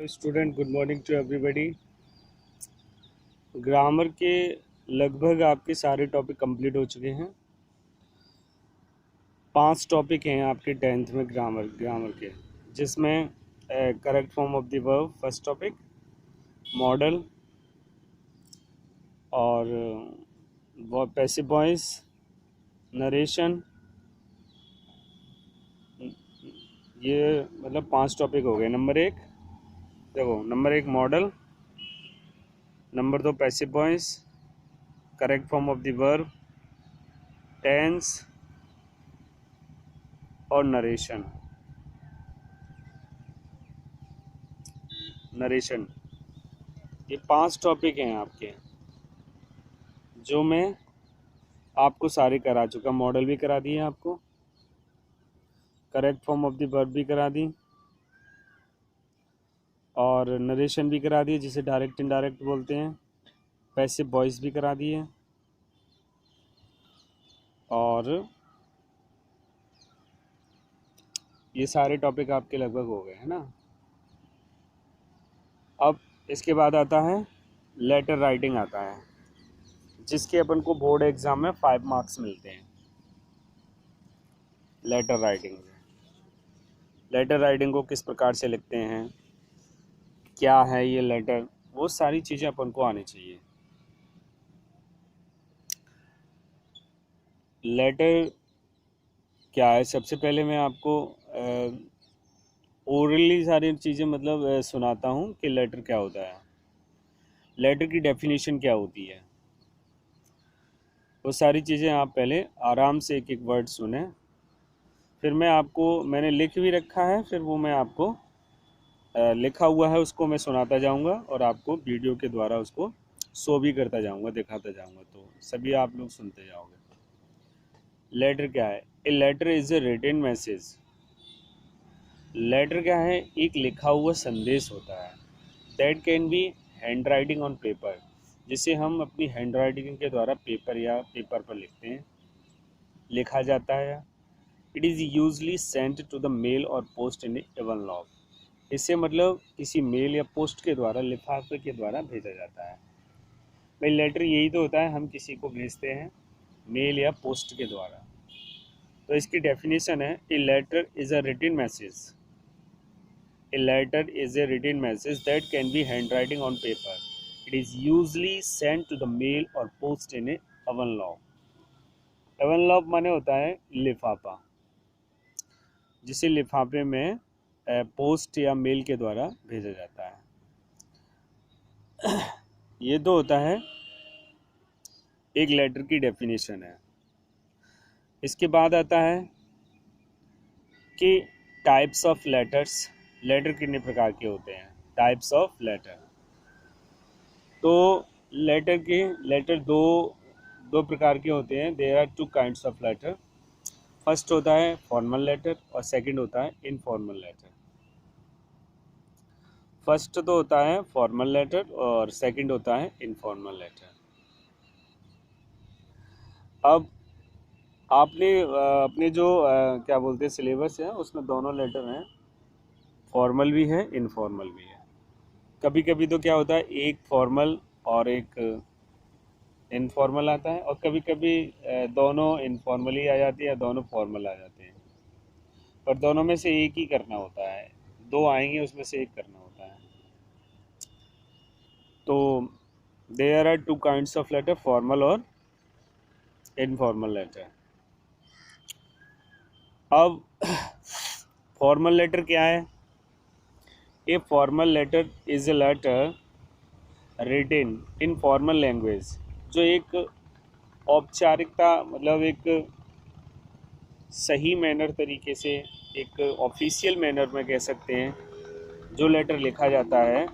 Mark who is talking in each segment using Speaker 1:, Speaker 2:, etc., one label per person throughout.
Speaker 1: Student, good morning to everybody. Grammar के लगभग आपके सारे टॉपिक कंप्लीट हो चुके हैं। 5 टॉपिक हैं आपके 10th में ग्रामर के, जिसमें correct form of the verb first topic, modal और पैसिव वॉइस, नरेशन, ये मतलब 5 टॉपिक हो गए। नंबर एक modal, number 2 passive voice, correct form of the verb, tense और नरेशन। ये 5 टॉपिक हैं आपके, जो मैं आपको सारे करा चुका। मॉडल भी करा दिए आपको, correct form of the verb भी करा दी और नरेशन भी करा दिए, जिसे डायरेक्ट इनडायरेक्ट बोलते हैं। पैसिव वॉइस भी करा दिए और ये सारे टॉपिक आपके लगभग हो गए हैं ना। अब इसके बाद आता है लेटर राइटिंग आता है, जिसके अपन को बोर्ड एग्जाम में 5 मार्क्स मिलते हैं। लेटर राइटिंग को किस प्रकार से लिखते हैं, क्या है ये लेटर, वो सारी चीज़ें अपन को आनी चाहिए। लेटर क्या है, सबसे पहले मैं आपको ओरली सारी चीज़ें मतलब सुनाता हूँ कि लेटर क्या होता है, लेटर की डेफिनेशन क्या होती है। वो सारी चीज़ें आप पहले आराम से एक एक वर्ड सुने, फिर मैंने लिख भी रखा है, फिर वो मैं आपको लिखा हुआ है उसको मैं सुनाता जाऊंगा और आपको वीडियो के द्वारा उसको शो भी करता जाऊंगा, दिखाता जाऊंगा, तो सभी आप लोग सुनते जाओगे। लेटर क्या है? A letter is a written message. लेटर क्या है? एक लिखा हुआ संदेश होता है। That can be hand writing on paper, जिसे हम अपनी हैंड राइटिंग के द्वारा पेपर पर लिखते हैं, लिखा जाता है। It is usually sent to the mail और पोस्ट इन एवनलॉप। इससे मतलब किसी मेल या पोस्ट के द्वारा, लिफाफे के द्वारा भेजा जाता है। भाई लेटर यही तो होता है, हम किसी को भेजते हैं मेल या पोस्ट के द्वारा। तो इसकी डेफिनेशन है, a letter is a written message. A letter is a written message that can be hand writing on paper. It is usually sent to the mail और post in a envelope. Envelope माने होता है लिफाफा, जिसे लिफाफे में post या mail के द्वारा भेजा जाता है। ये तो होता है एक लेटर की डेफिनेशन है। इसके बाद आता है कि टाइप्स ऑफ लेटर्स। लेटर कितने प्रकार के होते हैं? Types of letter. तो लेटर दो प्रकार के होते हैं। There are 2 kinds of letter. First होता है फॉर्मल लेटर और सेकंड होता है इनफॉर्मल लेटर। फर्स्ट तो होता है फॉर्मल लेटर और सेकंड होता है इनफॉर्मल लेटर। अब आपने अपने जो क्या बोलते हैं सिलेबस है, उसमें दोनों लेटर हैं, फॉर्मल भी है, इनफॉर्मल भी है। कभी कभी तो क्या होता है, एक फॉर्मल और एक इनफॉर्मल आता है, और कभी कभी दोनों इनफॉर्मल ही आ जाती है, दोनों फॉर्मल आ जाते हैं। पर दोनों में से एक ही करना होता है, 2 आएंगे उसमें से एक करना होता है। तो there are 2 kinds of letter, formal और इनफॉर्मल लेटर। अब फॉर्मल लेटर क्या है? A formal letter is a letter written in formal language, जो एक औपचारिकता मतलब एक सही मैनर तरीके से, एक ऑफिशियल मैनर में कह सकते हैं, जो लेटर लिखा जाता है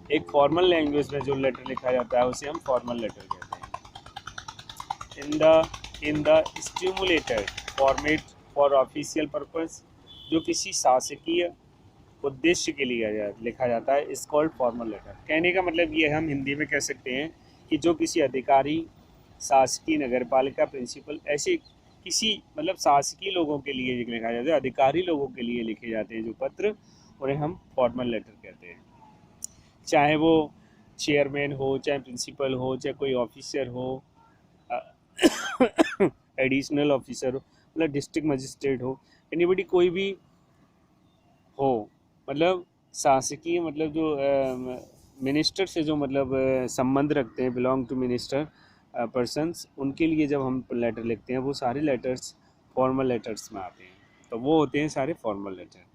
Speaker 1: एक फॉर्मल लैंग्वेज में, जो लेटर लिखा जाता है उसे हम फॉर्मल लेटर कहते हैं। In the stimulated format for official purpose, जो किसी शासकीय उद्देश्य के लिए लिखा जाता है, इस कॉल्ड फॉर्मल लेटर। कहने का मतलब ये हम हिंदी में कह सकते हैं कि जो किसी अधिकारी, शासकीय, नगरपालिका, प्रिंसिपल, ऐसे किसी मतलब शासकीय लोगों के लिए लिखा जाता है, अधिकारी लोगों के लिए लिखे जाते हैं जो पत्र, उन्हें हम फॉर्मल लेटर कहते हैं। चाहे वो चेयरमैन हो, चाहे प्रिंसिपल हो, चाहे कोई ऑफिसर हो, एडिशनल ऑफिसर हो, मतलब डिस्ट्रिक्ट मजिस्ट्रेट हो, एनीबडी कोई भी हो, मतलब शासकीय, मतलब जो मिनिस्टर से जो मतलब संबंध रखते हैं, बिलोंग टू मिनिस्टर पर्सन्स, उनके लिए जब हम लेटर लिखते हैं वो सारे लेटर्स फॉर्मल लेटर्स में आते हैं। तो वो होते हैं सारे फॉर्मल लेटर।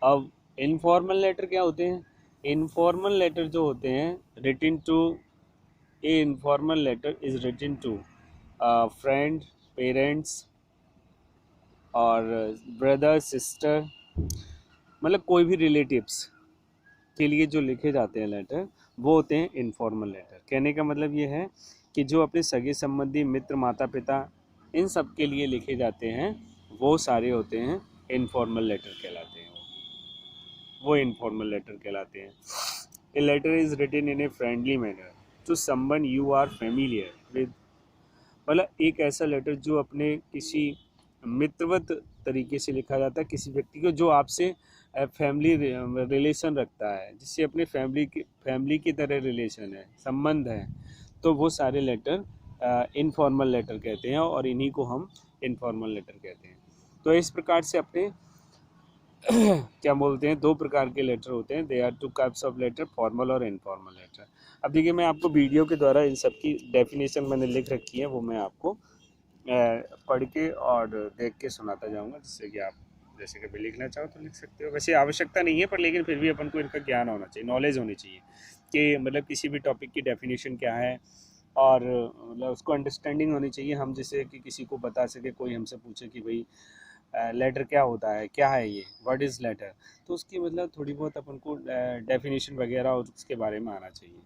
Speaker 1: अब इनफॉर्मल लेटर क्या होते हैं? इनफॉर्मल लेटर जो होते हैं, written to, a informal letter is written to friend, parents और ब्रदर सिस्टर, मतलब कोई भी रिलेटिव्स के लिए जो लिखे जाते हैं लेटर, वो होते हैं इनफॉर्मल लेटर। कहने का मतलब ये है कि जो अपने सगे संबंधी, मित्र, माता पिता, इन सब के लिए लिखे जाते हैं, वो सारे होते हैं इनफॉर्मल लेटर कहलाते हैं। वो इनफॉर्मल लेटर कहलाते हैं। A letter is written in a friendly manner to someone you are familiar with, मतलब एक ऐसा लेटर जो अपने किसी मित्रवत तरीके से लिखा जाता है, किसी व्यक्ति को जो आपसे फैमिली रिलेशन रखता है, जिससे अपने फैमिली की तरह रिलेशन है, संबंध है, तो वो सारे लेटर इनफॉर्मल लेटर कहते हैं, और इन्हीं को हम इनफॉर्मल लेटर कहते हैं। तो इस प्रकार से अपने क्या बोलते हैं, दो प्रकार के लेटर होते हैं। They are two types of letter, formal और इनफॉर्मल लेटर। अब देखिए, मैं आपको वीडियो के द्वारा इन सब की डेफिनेशन मैंने लिख रखी है, वो मैं आपको पढ़ के और देख के सुनाता जाऊंगा, जिससे कि आप जैसे कभी लिखना चाहो तो लिख सकते हो। वैसे आवश्यकता नहीं है, पर लेकिन फिर भी अपन को इनका ज्ञान होना चाहिए, नॉलेज होनी चाहिए कि मतलब किसी भी टॉपिक की डेफिनेशन क्या है, और मतलब उसको अंडरस्टैंडिंग होनी चाहिए। हम जैसे कि किसी को बता सके, कोई हमसे पूछे कि भाई लेटर क्या होता है, क्या है ये, व्हाट इज़ लेटर, तो उसकी मतलब थोड़ी बहुत अपन को डेफिनेशन वगैरह और उसके बारे में आना चाहिए।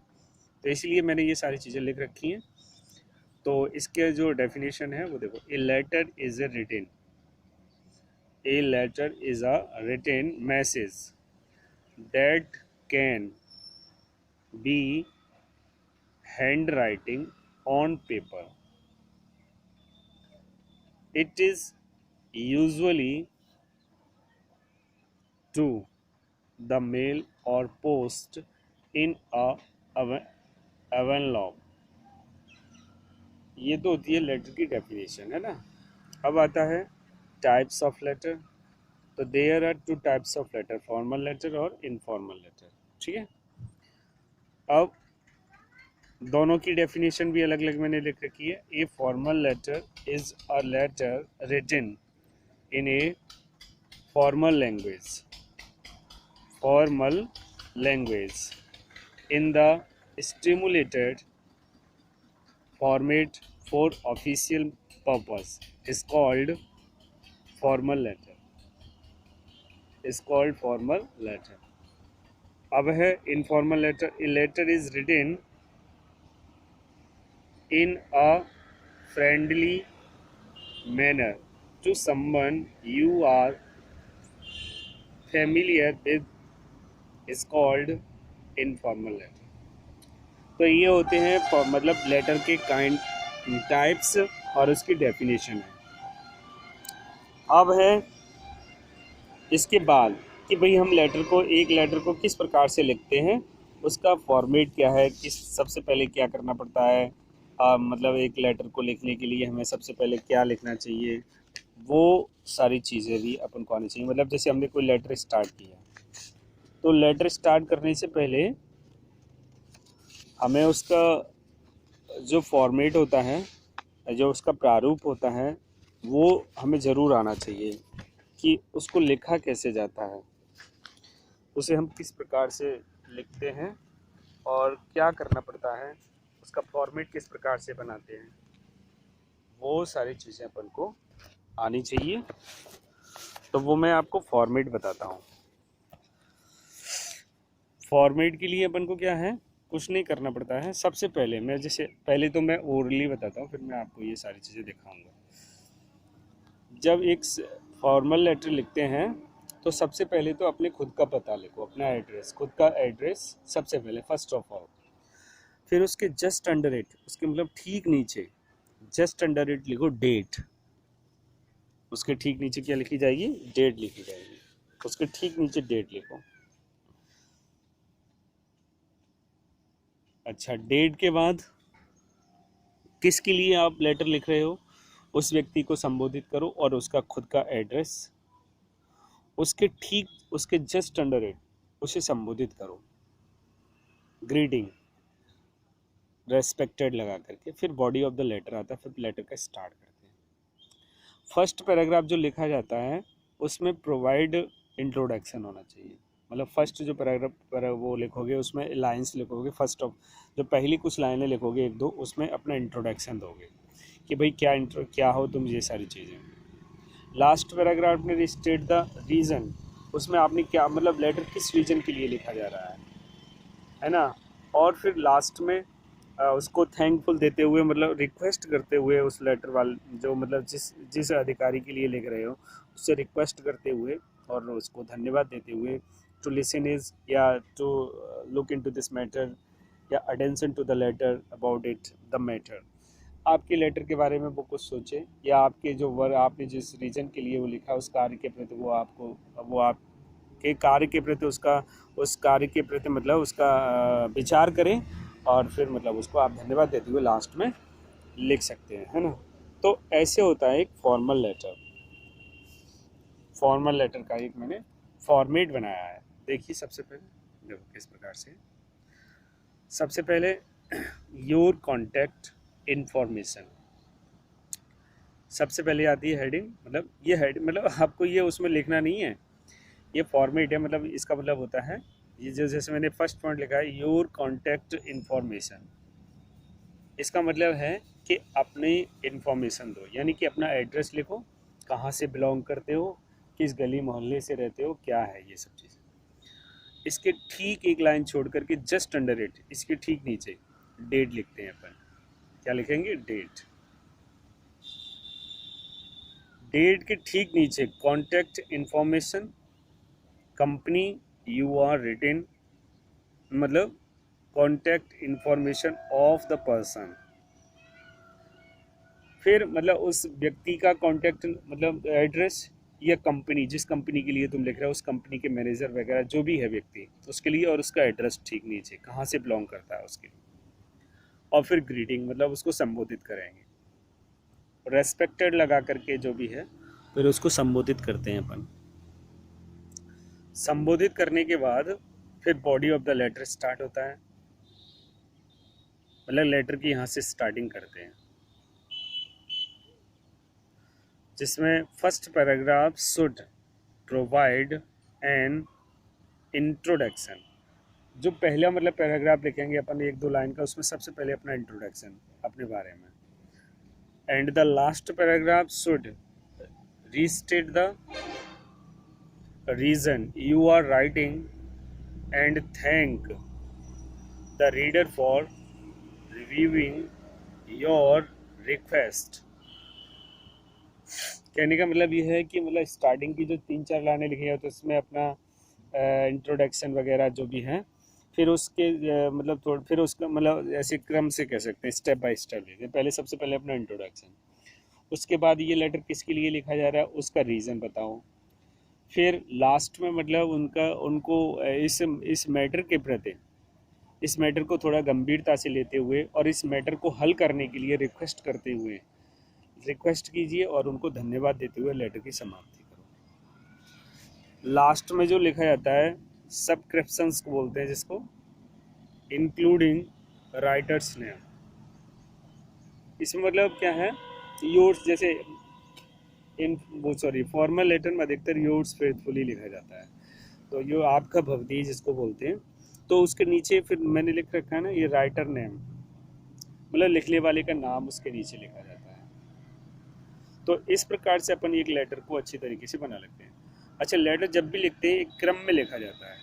Speaker 1: तो इसलिए मैंने ये सारी चीज़ें लिख रखी हैं। तो इसके जो डेफिनेशन है वो देखो, a letter is a written message that can be hand writing on paper. It is usually to the mail or post in a envelope। ये तो होती है लेटर की डेफिनेशन, है ना। अब आता है टाइप्स ऑफ लेटर। तो there are two types of letter, formal letter और इनफॉर्मल लेटर। ठीक है। अब दोनों की डेफिनेशन भी अलग अलग मैंने लिख रखी है। A formal letter is a letter written in a formal language, formal language in the stimulated format for official purpose is called formal letter, is called formal letter। अब है informal letter। A letter is written in a friendly manner to someone you are familiar with is called informal letter। तो ये होते हैं मतलब letter के kind, types और उसकी डेफिनेशन है। अब है इसके बाद कि भाई हम लेटर को, एक लेटर को किस प्रकार से लिखते हैं, उसका फॉर्मेट क्या है, किस सबसे पहले क्या करना पड़ता है, मतलब एक लेटर को लिखने के लिए हमें सबसे पहले क्या लिखना चाहिए, वो सारी चीज़ें भी अपन को आनी चाहिए। मतलब जैसे हमने कोई लेटर स्टार्ट किया, तो लेटर स्टार्ट करने से पहले हमें उसका जो फॉर्मेट होता है, जो उसका प्रारूप होता है, वो हमें ज़रूर आना चाहिए कि उसको लिखा कैसे जाता है, उसे हम किस प्रकार से लिखते हैं और क्या करना पड़ता है, उसका फॉर्मेट किस प्रकार से बनाते हैं, वो सारी चीज़ें अपन को आनी चाहिए। तो वो मैं आपको फॉर्मेट बताता हूँ। फॉर्मेट के लिए अपन को क्या है, कुछ नहीं करना पड़ता है। सबसे पहले मैं जैसे, पहले तो मैं ओरली बताता हूँ, फिर मैं आपको ये सारी चीज़ें दिखाऊंगा। जब एक फॉर्मल लेटर लिखते हैं, तो सबसे पहले तो अपने खुद का पता लिखो, अपना एड्रेस, खुद का एड्रेस सबसे पहले, फर्स्ट ऑफ ऑल। फिर उसके जस्ट अंडर इट, उसके मतलब ठीक नीचे, जस्ट अंडर इट लिखो डेट। उसके ठीक नीचे क्या लिखी जाएगी, डेट लिखी जाएगी। उसके ठीक नीचे डेट लिखो। अच्छा, डेट के बाद किसके लिए आप लेटर लिख रहे हो, उस व्यक्ति को संबोधित करो और उसका खुद का एड्रेस उसके जस्ट अंडर इट उसे संबोधित करो, ग्रीटिंग रेस्पेक्टेड लगा करके। फिर बॉडी ऑफ द लेटर आता है, फिर लेटर का स्टार्ट करते हैं। फर्स्ट पैराग्राफ जो लिखा जाता है उसमें प्रोवाइड इंट्रोडक्शन होना चाहिए। मतलब फर्स्ट जो पैराग्राफ वो लिखोगे उसमें लाइंस लिखोगे, फर्स्ट ऑफ जो पहली कुछ लाइनें लिखोगे एक दो, उसमें अपना इंट्रोडक्शन दोगे कि भाई क्या हो तुम, ये सारी चीज़ें। लास्ट पैराग्राफ में स्टेट द रीज़न, उसमें आपने क्या मतलब लेटर किस रीजन के लिए लिखा जा रहा है ना। और फिर लास्ट में उसको थैंकफुल देते हुए, मतलब रिक्वेस्ट करते हुए उस लेटर वाले जो मतलब जिस अधिकारी के लिए लिख रहे हो उससे रिक्वेस्ट करते हुए और उसको धन्यवाद देते हुए टू लिसन इज या to look into this matter या attention to the letter about it the matter, आपके लेटर के बारे में वो कुछ सोचे या आपके जो आपने जिस रीजन के लिए वो लिखा उस कार्य के प्रति वो आपके कार्य के प्रति उस कार्य के प्रति मतलब उसका विचार करें और फिर मतलब उसको आप धन्यवाद देते हुए लास्ट में लिख सकते हैं, है ना। तो ऐसे होता है एक फॉर्मल लेटर। फॉर्मल लेटर का एक मैंने फॉर्मेट बनाया है। देखिए सबसे पहले देखो किस प्रकार से, सबसे पहले योर कॉन्टैक्ट इन्फॉर्मेशन, सबसे पहले आती है हेडिंग। मतलब ये हेड मतलब आपको ये उसमें लिखना नहीं है, ये फॉर्मेट है। मतलब इसका मतलब होता है ये जो जैसे मैंने फर्स्ट पॉइंट लिखा है योर कॉन्टैक्ट इन्फॉर्मेशन, इसका मतलब है कि अपनी इन्फॉर्मेशन दो, यानी कि अपना एड्रेस लिखो, कहाँ से बिलोंग करते हो, किस गली मोहल्ले से रहते हो, क्या है ये सब चीज़ें। इसके ठीक एक लाइन छोड़ करके जस्ट अंडर इट, इसके ठीक नीचे डेट लिखते हैं अपन। क्या लिखेंगे, डेट। डेट के ठीक नीचे contact information, company you are written, मतलब contact information of the person, फिर मतलब उस व्यक्ति का कॉन्टैक्ट मतलब एड्रेस या कंपनी, जिस कंपनी के लिए तुम लिख रहे हो उस कंपनी के मैनेजर वगैरह जो भी है व्यक्ति उसके लिए, और उसका एड्रेस ठीक नीचे कहाँ से बिलोंग करता है उसके लिए। और फिर ग्रीटिंग मतलब उसको संबोधित करेंगे, रेस्पेक्टेड लगा करके जो भी है फिर उसको संबोधित करते हैं अपन। संबोधित करने के बाद फिर body of the letter start होता है, मतलब लेटर की यहाँ से स्टार्टिंग करते हैं, जिसमें first paragraph should provide an introduction. जो पहला मतलब पैराग्राफ लिखेंगे अपन एक दो लाइन का, उसमें सबसे पहले अपना इंट्रोडक्शन अपने बारे में। And the last paragraph should restate the reason you are writing and thank the reader for reviewing your request. कहने का मतलब ये है कि मतलब स्टार्टिंग की जो 3-4 लाइनें लिखी है तो इसमें अपना इंट्रोडक्शन वगैरह जो भी है, फिर उसके मतलब फिर उसका मतलब ऐसे क्रम से कह सकते हैं, स्टेप बाय स्टेप लिखते हैं। पहले सबसे पहले अपना इंट्रोडक्शन, उसके बाद ये लेटर किसके लिए लिखा जा रहा है उसका रीज़न बताओ, फिर लास्ट में मतलब उनको इस मैटर के प्रति, इस मैटर को थोड़ा गंभीरता से लेते हुए और इस मैटर को हल करने के लिए रिक्वेस्ट करते हुए रिक्वेस्ट कीजिए और उनको धन्यवाद देते हुए लेटर की समाप्ति करो। लास्ट में जो लिखा जाता है सबस्क्रिप्शंस को बोलते हैं, जिसको इंक्लूडिंग राइटर्स नेम। इसमें मतलब क्या है, योर्स जैसे फॉर्मल लेटर में अधिकतर योर्स फेथफुली लिखा जाता है, तो यो आपका भवदी जिसको बोलते हैं, तो उसके नीचे फिर मैंने लिख रखा है ना ये राइटर नेम, मतलब लिखने वाले का नाम उसके नीचे लिखा जाता है। तो इस प्रकार से अपन एक लेटर को अच्छी तरीके से बना लेते हैं। अच्छा, लेटर जब भी लिखते हैं एक क्रम में लिखा जाता है,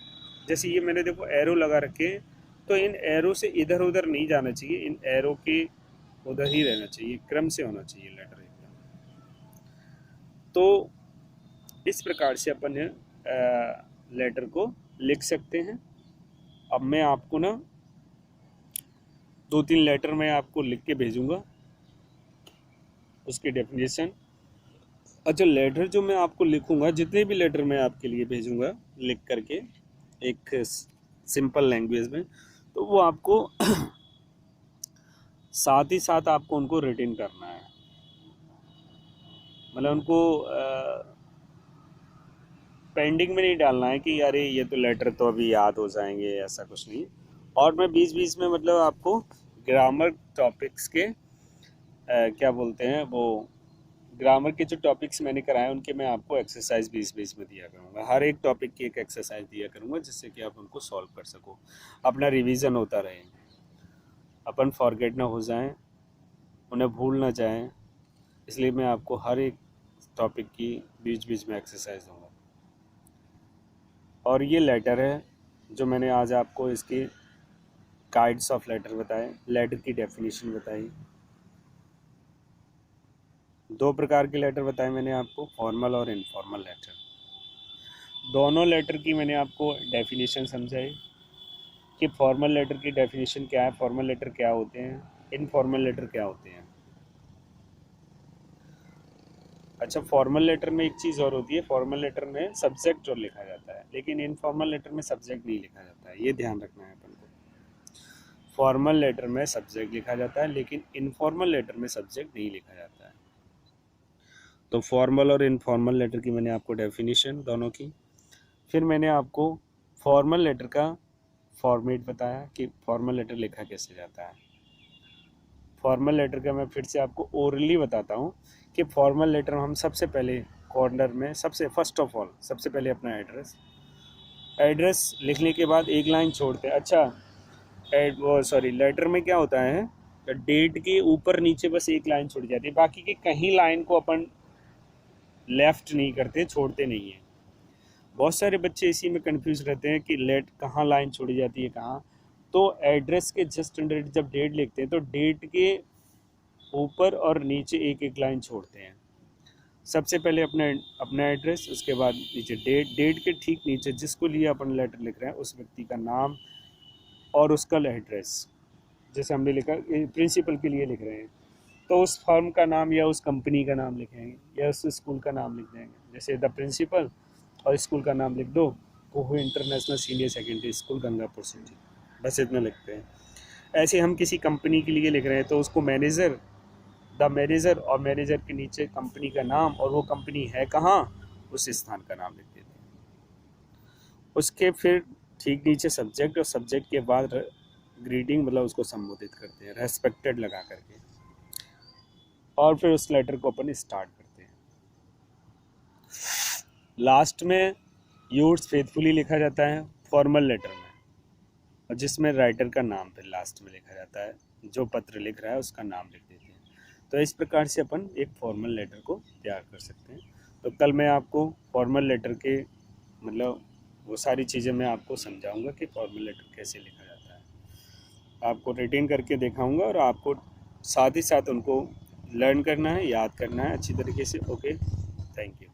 Speaker 1: जैसे ये मैंने देखो एरो लगा रखे हैं, तो इन एरो से इधर उधर नहीं जाना चाहिए, इन एरो के उधर ही रहना चाहिए, क्रम से होना चाहिए लेटर एकदम। तो इस प्रकार से अपन लेटर को लिख सकते हैं। अब मैं आपको ना 2-3 लेटर मैं आपको लिख के भेजूंगा, उसकी डेफिनेशन। अच्छा, लेटर जो मैं आपको लिखूंगा, जितने भी लेटर मैं आपके लिए भेजूंगा लिख करके एक सिंपल लैंग्वेज में, तो वो आपको साथ ही साथ आपको उनको रिटेन करना है, मतलब उनको पेंडिंग में नहीं डालना है कि अरे ये तो लेटर तो अभी याद हो जाएंगे, ऐसा कुछ नहीं। और मैं बीच बीच में मतलब आपको ग्रामर टॉपिक्स के क्या बोलते हैं वो, ग्रामर के जो टॉपिक्स मैंने कराए उनके मैं आपको एक्सरसाइज बीच बीच में दिया करूँगा। हर एक टॉपिक की एक एक्सरसाइज दिया करूँगा जिससे कि आप उनको सॉल्व कर सको, अपना रिवीजन होता रहे, अपन फॉरगेट ना हो जाएं, उन्हें भूल ना जाएं। इसलिए मैं आपको हर एक टॉपिक की बीच बीच में एक्सरसाइज दूँगा। और ये लेटर है जो मैंने आज आपको इसके काइंड्स ऑफ लेटर बताए, लेटर की डेफिनेशन बताई। 2 प्रकार के लेटर बताए मैंने आपको, फॉर्मल और इनफॉर्मल लेटर। दोनों लेटर की मैंने आपको डेफिनेशन समझाई कि फॉर्मल लेटर की डेफिनेशन क्या है, फॉर्मल लेटर क्या होते हैं, इनफॉर्मल लेटर क्या होते हैं। अच्छा, फॉर्मल लेटर में एक चीज़ और होती है, फॉर्मल लेटर में सब्जेक्ट और लिखा जाता है, लेकिन इनफॉर्मल लेटर में सब्जेक्ट नहीं लिखा जाता है, ये ध्यान रखना है अपन को। फॉर्मल लेटर में सब्जेक्ट लिखा जाता है, लेकिन इनफॉर्मल लेटर में सब्जेक्ट नहीं लिखा जाता है। तो फॉर्मल और इनफॉर्मल लेटर की मैंने आपको डेफिनेशन दोनों की, फिर मैंने आपको फॉर्मल लेटर का फॉर्मेट बताया कि फॉर्मल लेटर लिखा कैसे जाता है। फॉर्मल लेटर का मैं फिर से आपको ओरली बताता हूँ कि फॉर्मल लेटर हम सबसे पहले कॉर्नर में सबसे फर्स्ट ऑफ ऑल सबसे पहले अपना एड्रेस लिखने के बाद एक लाइन छोड़ते हैं। अच्छा, वो सॉरी, लेटर में क्या होता है, डेट के ऊपर नीचे बस एक लाइन छोड़ जाती है, बाकी की कहीं लाइन को अपन लेफ्ट नहीं करते, छोड़ते नहीं है। बहुत सारे बच्चे इसी में कंफ्यूज रहते हैं कि लेट कहाँ लाइन छोड़ी जाती है कहाँ। तो एड्रेस के जस्ट अंडर जब डेट लिखते हैं तो डेट के ऊपर और नीचे एक एक लाइन छोड़ते हैं। सबसे पहले अपना एड्रेस, उसके बाद नीचे डेट के ठीक नीचे जिसको लिए अपन लेटर लिख रहे हैं उस व्यक्ति का नाम और उसका एड्रेस। जैसे हमने लिखा प्रिंसिपल के लिए लिख रहे हैं तो उस फर्म का नाम या उस कंपनी का नाम लिखेंगे या उस स्कूल का नाम लिख देंगे। जैसे द प्रिंसिपल और स्कूल का नाम लिख दो, कोहू international senior secondary school Gangapur city, बस इतना लिखते हैं। ऐसे हम किसी कंपनी के लिए लिख रहे हैं तो उसको मैनेजर, द मैनेजर, और मैनेजर के नीचे कंपनी का नाम और वो कंपनी है कहाँ, उस स्थान का नाम लिख देते हैं। उसके फिर ठीक नीचे सब्जेक्ट, और सब्जेक्ट के बाद ग्रीटिंग, मतलब उसको संबोधित करते हैं रेस्पेक्टेड लगा करके, और फिर उस लेटर को अपन स्टार्ट करते हैं। लास्ट में योर्स फेथफुली लिखा जाता है फॉर्मल लेटर में, और जिसमें राइटर का नाम फिर लास्ट में लिखा जाता है, जो पत्र लिख रहा है उसका नाम लिख देते हैं। तो इस प्रकार से अपन एक फॉर्मल लेटर को तैयार कर सकते हैं। तो कल मैं आपको फॉर्मल लेटर के मतलब वो सारी चीज़ें मैं आपको समझाऊंगा कि फॉर्मल लेटर कैसे लिखा जाता है, आपको रिटेन करके दिखाऊंगा, और आपको साथ ही साथ उनको लर्न करना है, याद करना है अच्छी तरीके से। Okay, thank you.